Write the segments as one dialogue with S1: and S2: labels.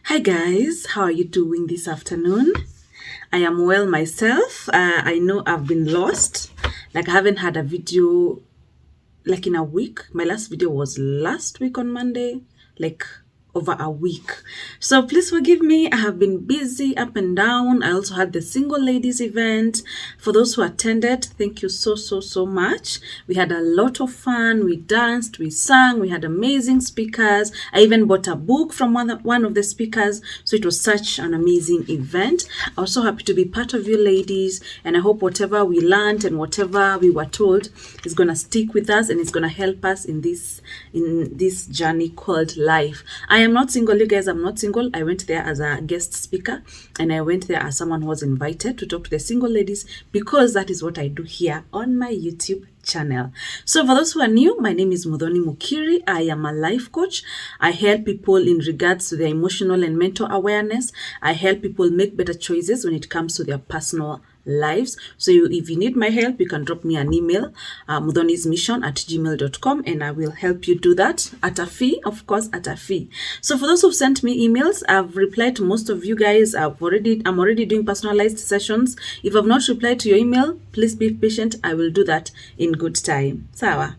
S1: Hi guys, how are you doing this afternoon? I am well myself. I know I've been lost. Like I haven't had a video like in a week. My last video was last week on Monday, like over a week. So please forgive me. I have been busy up and down. I also had the single ladies event. For those who attended, thank you so much. We had a lot of fun. We danced, we sang, we had amazing speakers. I even bought a book from one of the speakers. So it was such an amazing event. I was so happy to be part of you ladies, and I hope whatever we learned and whatever we were told is going to stick with us and it's going to help us in this journey called life. I am not single, you guys. I'm not single. I went there as a guest speaker, and I went there as someone who was invited to talk to the single ladies, because that is what I do here on my YouTube channel. So for those who are new, my name is Muthoni Mukiri. I am a life coach. I help people in regards to their emotional and mental awareness. I help people make better choices when it comes to their personal lives. So if you need my help, you can drop me an email, muthonismission@gmail.com, and I will help you do that at a fee, of course, at a fee. So for those who've sent me emails, I've replied to most of you guys. I'm already doing personalized sessions. If I've not replied to your email, please be patient. I will do that in good time. Sawa.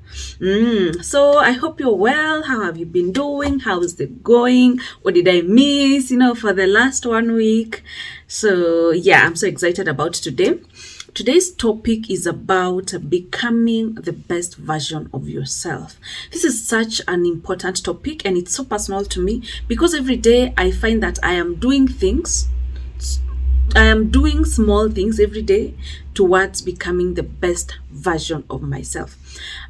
S1: So I hope you're well. How have you been doing? How is it going? What did I miss, for the last 1 week? So yeah, I'm so excited about today. Today's topic is about becoming the best version of yourself. This is such an important topic, and it's so personal to me because every day I find that I am doing small things every day towards becoming the best version of myself.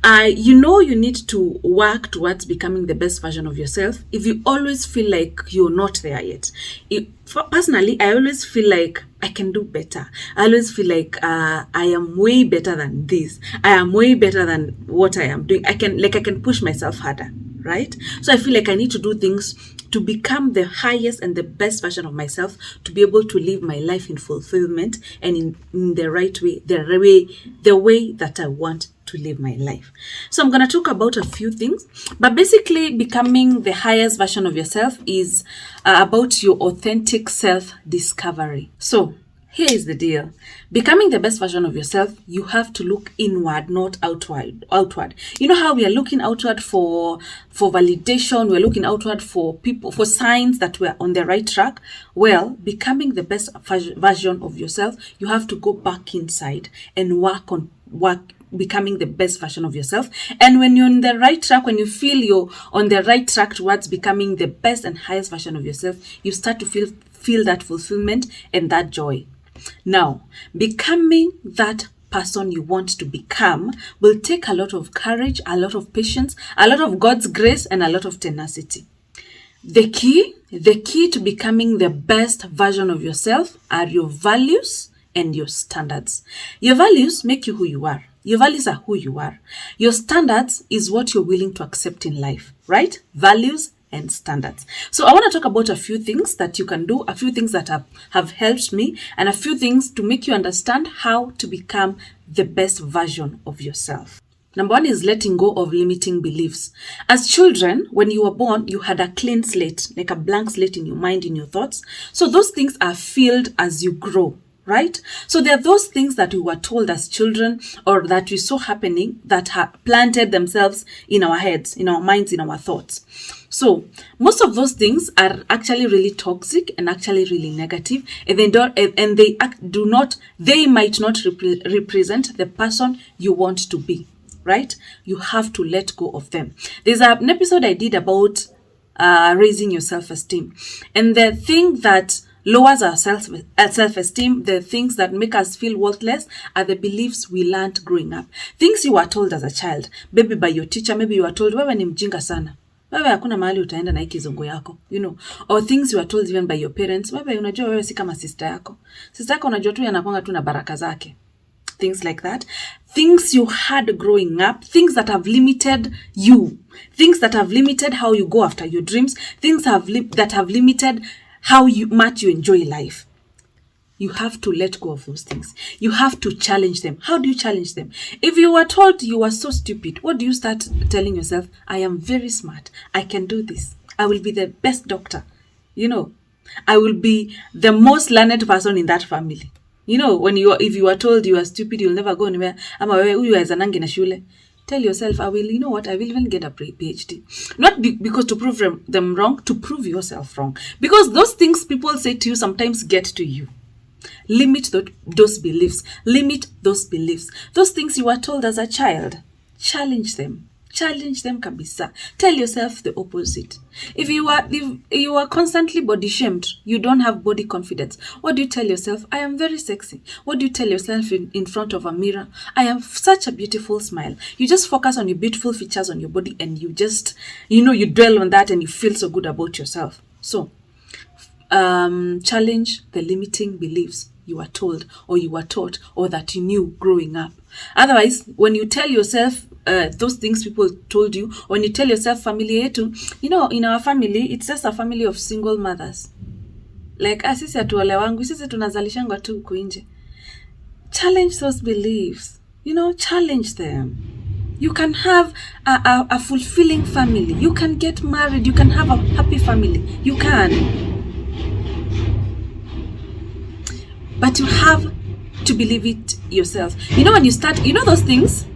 S1: You need to work towards becoming the best version of yourself if you always feel like you're not there yet. Personally, I always feel like I can do better. I always feel like I am way better than this. I am way better than what I am doing. I can push myself harder, right? So I feel like I need to do things to become the highest and the best version of myself, to be able to live my life in fulfillment and in the right way, the way that I want to live my life. So I'm going to talk about a few things, but basically becoming the highest version of yourself is about your authentic self-discovery. So here is the deal. Becoming the best version of yourself, you have to look inward, not outward. You know how we are looking outward for validation, we're looking outward for people, for signs that we're on the right track. Well, becoming the best version of yourself, you have to go back inside and work becoming the best version of yourself. And when you're on the right track, when you feel you're on the right track towards becoming the best and highest version of yourself, you start to feel that fulfillment and that joy. Now, becoming that person you want to become will take a lot of courage, a lot of patience, a lot of God's grace, and a lot of tenacity. The key to becoming the best version of yourself are your values and your standards. Your values make you who you are. Your values are who you are. Your standards is what you're willing to accept in life, right? Values and standards. So I want to talk about a few things that you can do, a few things that have helped me, and a few things to make you understand how to become the best version of yourself. Number one is letting go of limiting beliefs. As children, when you were born, you had a clean slate, like a blank slate in your mind, in your thoughts. So those things are filled as you grow, right? So there are those things that we were told as children, or that we saw happening, that have planted themselves in our heads, in our minds, in our thoughts. So most of those things are actually really toxic and actually really negative, and they might not represent the person you want to be, right? You have to let go of them. There's an episode I did about raising your self-esteem, and the thing that lowers our self-esteem, the things that make us feel worthless, are the beliefs we learned growing up. Things you were told as a child, maybe by your teacher, maybe you were told, wewe ni mjinga sana, wewe hakuna mahali utaenda na hii kizungu yako, or things you were told even by your parents, wewe unajua wewe si kama sister yako unajua tu yanakwanga tu na baraka zake. Things like that. Things you had growing up, things that have limited you, things that have limited how you go after your dreams, things that have limited how much you enjoy life. You have to let go of those things. You have to challenge them. How do you challenge them? If you were told you were so stupid, what do you start telling yourself? I am very smart. I can do this. I will be the best doctor. I will be the most learned person in that family. If you are told you are stupid, you'll never go anywhere. Ama wewe huyu haizanangi na shule. Tell yourself, I will even get a PhD. Not because to prove them wrong, to prove yourself wrong. Because those things people say to you sometimes get to you. Limit those beliefs. Limit those beliefs. Those things you were told as a child, challenge them. Challenge them kabisa. Tell yourself the opposite. If you are constantly body shamed, you don't have body confidence. What do you tell yourself? I am very sexy. What do you tell yourself in front of a mirror? I have such a beautiful smile. You just focus on your beautiful features on your body, and you just, you dwell on that, and you feel so good about yourself. So, challenge the limiting beliefs you are told, or you were taught, or that you knew growing up. Otherwise, when you tell yourself those things people told you, when you tell yourself family yetu, in our family, it's just a family of single mothers. Like, sisi hatuolewangu, sisi tunazalishangwa tu huku nje. Challenge those beliefs. Challenge them. You can have a fulfilling family. You can get married. You can have a happy family. You can. But you have to believe it yourself. When you start, those things,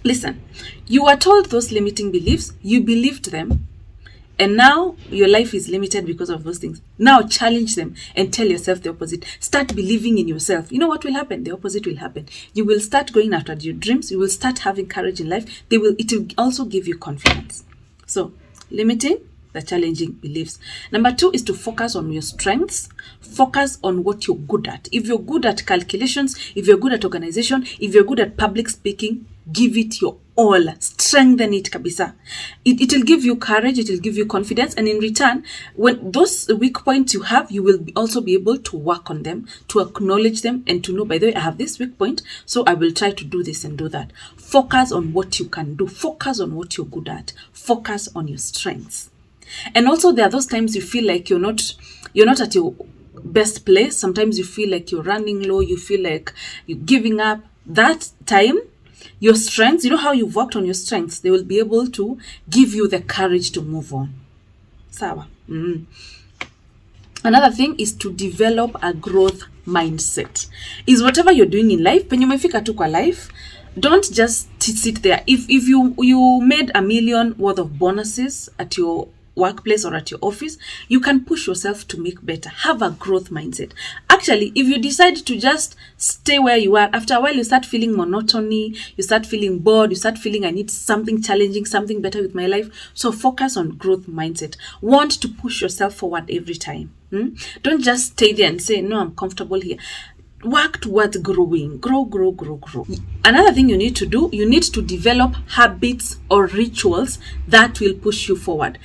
S1: listen, you were told those limiting beliefs, you believed them, and now your life is limited because of those things. Now challenge them and tell yourself the opposite. Start believing in yourself. What will happen? The opposite will happen. You will start going after your dreams. You will start having courage in life. It will also give you confidence. So, limiting the challenging beliefs. Number 2 is to focus on your strengths. Focus on what you're good at. If you're good at calculations, if you're good at organization, if you're good at public speaking, give it your all. Strengthen it kabisa. It will give you courage, it will give you confidence, and in return, when those weak points you have, you will also be able to work on them, to acknowledge them, and to know, by the way, I have this weak point, so I will try to do this and do that. Focus on what you can do. Focus on what you're good at. Focus on your strengths. And also, there are those times you feel like you're not at your best place. Sometimes you feel like you're running low. You feel like you're giving up. That time, your strengths, how you've worked on your strengths, they will be able to give you the courage to move on. Sawa. Another thing is to develop a growth mindset. Is whatever you're doing in life, penye umefika tu kwa life, don't just sit there. If you made $1 million worth of bonuses at your workplace or at your office, you can push yourself to make better. Have a growth mindset. Actually, if you decide to just stay where you are, after a while you start feeling monotony, you start feeling bored, you start feeling I need something challenging, something better with my life. So focus on growth mindset. Want to push yourself forward every time. Don't just stay there and say, no, I'm comfortable here. Work towards growing. Grow. Another thing you need to do, you need to develop habits or rituals that will push you forward.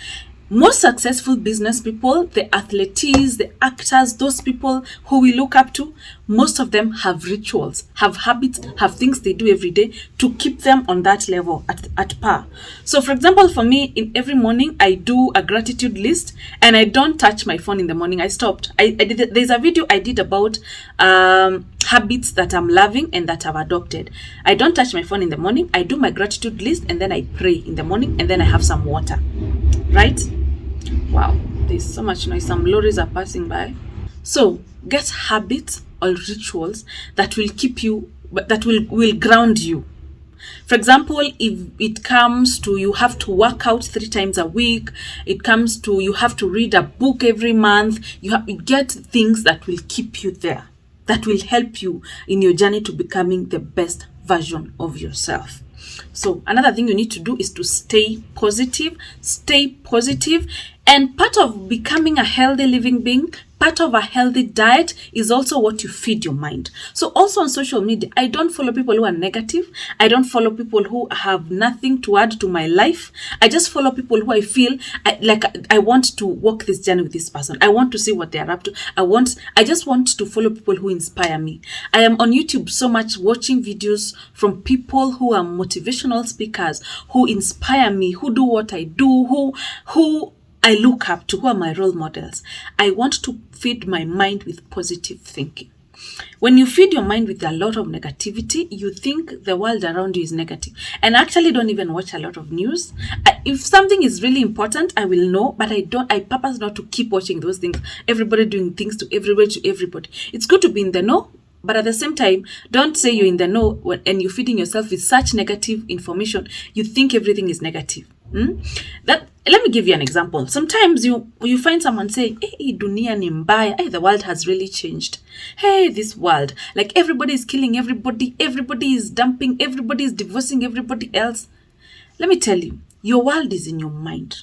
S1: Most successful business people, the athletes, the actors, those people who we look up to, most of them have rituals, have habits, have things they do every day to keep them on that level at par. So for example, for me, in every morning, I do a gratitude list and I don't touch my phone in the morning. I stopped. There's a video I did about habits that I'm loving and that I've adopted. I don't touch my phone in the morning. I do my gratitude list and then I pray in the morning and then I have some water. Right? Wow, there's so much noise. Some lorries are passing by. So get habits or rituals that will keep you, that will ground you. For example, if it comes to you have to work out 3 times a week, it comes to you have to read a book every month, you get things that will keep you there, that will help you in your journey to becoming the best version of yourself. So another thing you need to do is to stay positive. And part of becoming a healthy living being, part of a healthy diet is also what you feed your mind. So also on social media, I don't follow people who are negative. I don't follow people who have nothing to add to my life. I just follow people who I feel I want to walk this journey with this person. I want to see what they are up to. I just want to follow people who inspire me. I am on YouTube so much watching videos from people who are motivational speakers, who inspire me, who do what I do, who I look up to, who are my role models. I want to feed my mind with positive thinking. When you feed your mind with a lot of negativity, you think the world around you is negative. And I actually don't even watch a lot of news. If something is really important, I will know, but I purpose not to keep watching those things. Everybody doing things to everybody. It's good to be in the know, but at the same time, don't say you're in the know and you're feeding yourself with such negative information. You think everything is negative. Let me give you an example. Sometimes you find someone saying, hey, dunia ni mbaya. Hey, the world has really changed. Hey, this world, like everybody is killing everybody is dumping, everybody is divorcing everybody else. Let me tell you, your world is in your mind.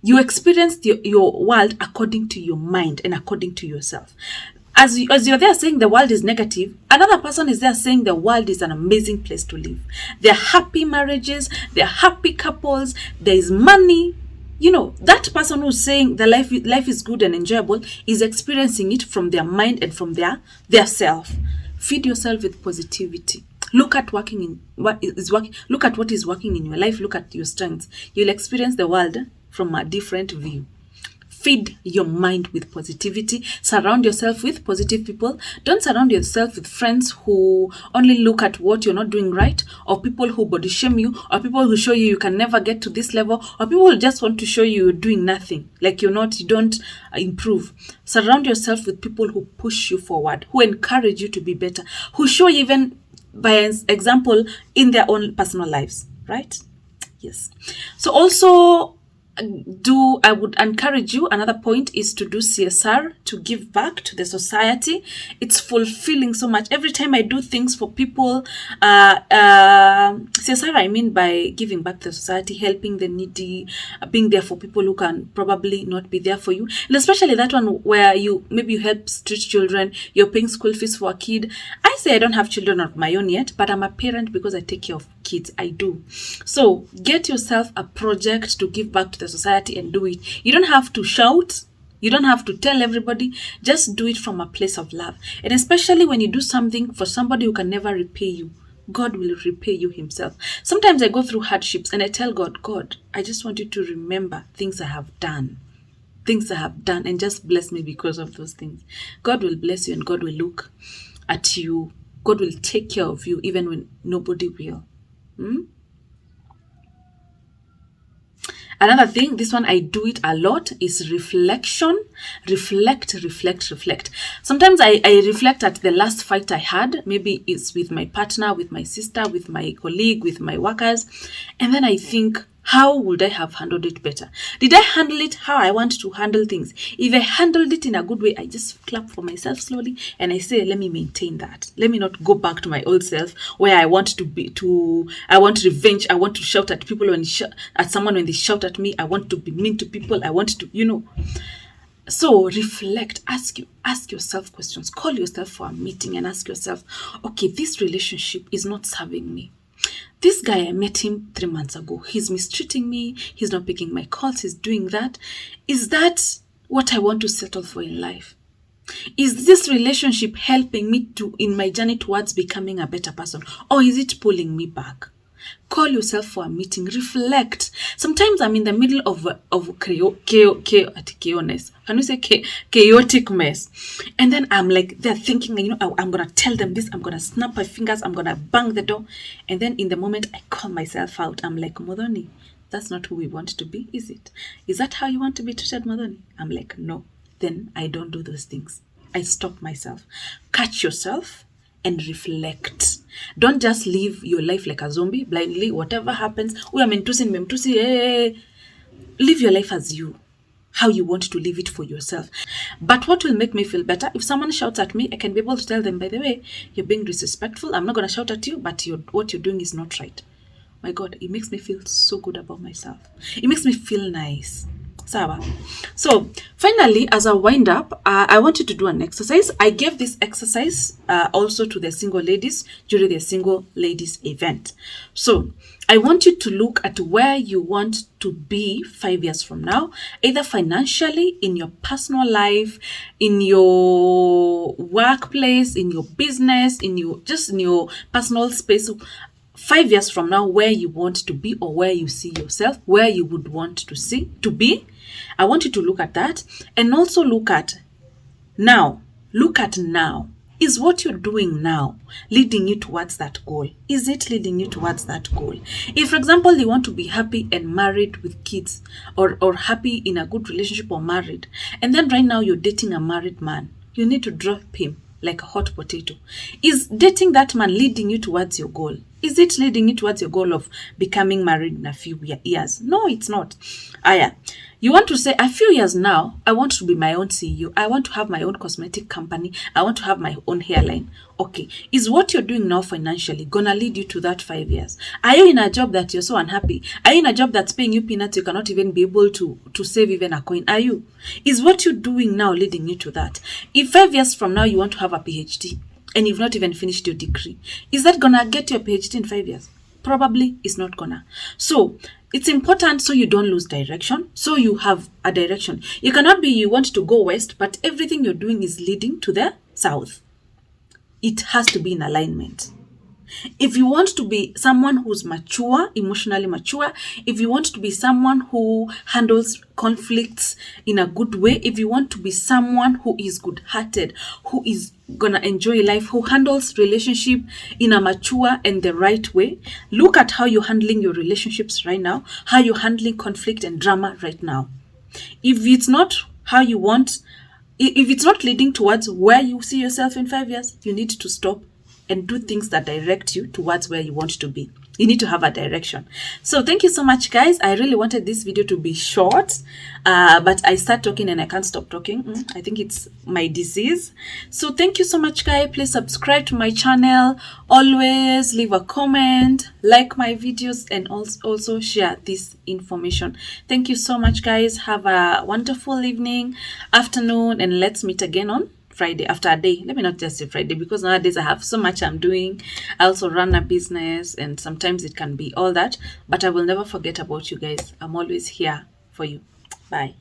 S1: You experience your world according to your mind and according to yourself. As you're there saying the world is negative, another person is there saying the world is an amazing place to live. There are happy marriages, there are happy couples, there is money. You know, that person who's saying the life is good and enjoyable is experiencing it from their mind and from their self. Feed yourself with positivity. Look at what is working. Look at what is working in your life. Look at your strengths. You'll experience the world from a different view. Feed your mind with positivity. Surround yourself with positive people. Don't surround yourself with friends who only look at what you're not doing right, or people who body shame you, or people who show you can never get to this level, or people who just want to show you you're doing nothing, like you don't improve. Surround yourself with people who push you forward, who encourage you to be better, who show you even by example in their own personal lives, right? Yes. So also, I would encourage you, another point is to do CSR, to give back to the society. It's fulfilling so much. Every time I do things for people, CSR, I mean by giving back to the society, helping the needy, being there for people who can probably not be there for you. And especially that one where maybe you help street children, you're paying school fees for a kid. I say I don't have children of my own yet, but I'm a parent because I take care of kids. I do. So get yourself a project to give back to the society and do it. You don't have to shout. You don't have to tell everybody. Just do it from a place of love. And especially when you do something for somebody who can never repay you, God will repay you himself. Sometimes I go through hardships and I tell God, I just want you to remember things I have done. And just bless me because of those things. God will bless you and God will look at you. God will take care of you even when nobody will. Another thing, this one I do it a lot, is reflection. Reflect. Sometimes I reflect at the last fight I had. Maybe it's with my partner, with my sister, with my colleague, with my workers. And then I think, how would I have handled it better? Did I handle it how I want to handle things? If I handled it in a good way, I just clap for myself slowly and I say, let me maintain that. Let me not go back to my old self where I want I want revenge. I want to shout at people at someone when they shout at me. I want to be mean to people. I want to, So reflect, ask yourself questions. Call yourself for a meeting and ask yourself, okay, this relationship is not serving me. This guy, I met him 3 months ago. He's mistreating me. He's not picking my calls. He's doing that. Is that what I want to settle for in life? Is this relationship helping me in my journey towards becoming a better person? Or is it pulling me back? Call yourself for a meeting. Reflect. Sometimes I'm in the middle of chaotic mess. And then I'm like, they're thinking, I'm going to tell them this. I'm going to snap my fingers. I'm going to bang the door. And then in the moment, I call myself out. I'm like, Muthoni, that's not who we want to be, is it? Is that how you want to be treated, Muthoni? I'm like, no. Then I don't do those things. I stop myself. Catch yourself and reflect. Don't just live your life like a zombie, blindly. Whatever happens, live your life as you, how you want to live it for yourself. But what will make me feel better, if someone shouts at me, I can be able to tell them, by the way, you're being disrespectful. I'm not going to shout at you, but what you're doing is not right. My God, it makes me feel so good about myself. It makes me feel nice. Sawa. So finally, as a wind up, I want you to do an exercise. I gave this exercise also to the single ladies during the single ladies event. So I want you to look at where you want to be 5 years from now, either financially, in your personal life, in your workplace, in your business, in your personal space. 5 years from now, where you want to be or where you see yourself, where you would want to be. I want you to look at that and also look at now. Look at now. Is what you're doing now leading you towards that goal? Is it leading you towards that goal? If, for example, you want to be happy and married with kids, or happy in a good relationship or married, and then right now you're dating a married man, you need to drop him like a hot potato. Is dating that man leading you towards your goal? Is it leading you towards your goal of becoming married in a few years? No, it's not. Aya, you want to say, a few years now, I want to be my own CEO. I want to have my own cosmetic company. I want to have my own hairline. Okay, is what you're doing now financially gonna lead you to that 5 years? Are you in a job that you're so unhappy? Are you in a job that's paying you peanuts? You cannot even be able to save even a coin. Are you? Is what you're doing now leading you to that? If 5 years from now you want to have a PhD and you've not even finished your degree, is that gonna get your PhD in 5 years? Probably it's not gonna. So it's important so you don't lose direction, so you have a direction. You cannot be, you want to go west, but everything you're doing is leading to the south. It has to be in alignment. If you want to be someone who's mature, emotionally mature, if you want to be someone who handles conflicts in a good way, if you want to be someone who is good-hearted, who is gonna enjoy life, who handles relationship in a mature and the right way, look at how you're handling your relationships right now, how you're handling conflict and drama right now. If it's not how you want, if it's not leading towards where you see yourself in 5 years, you need to stop and do things that direct you towards where you want to be. You need to have a direction. So thank you so much, guys. I really wanted this video to be short, but I start talking and I can't stop talking. I think it's my disease. So thank you so much, guys. Please subscribe to my channel. Always leave a comment, like my videos, and also share this information. Thank you so much, guys. Have a wonderful evening, afternoon, and let's meet again on Friday after a day. Let me not just say Friday, because nowadays I have so much I'm doing. I also run a business and sometimes it can be all that, but I will never forget about you guys. I'm always here for you. Bye.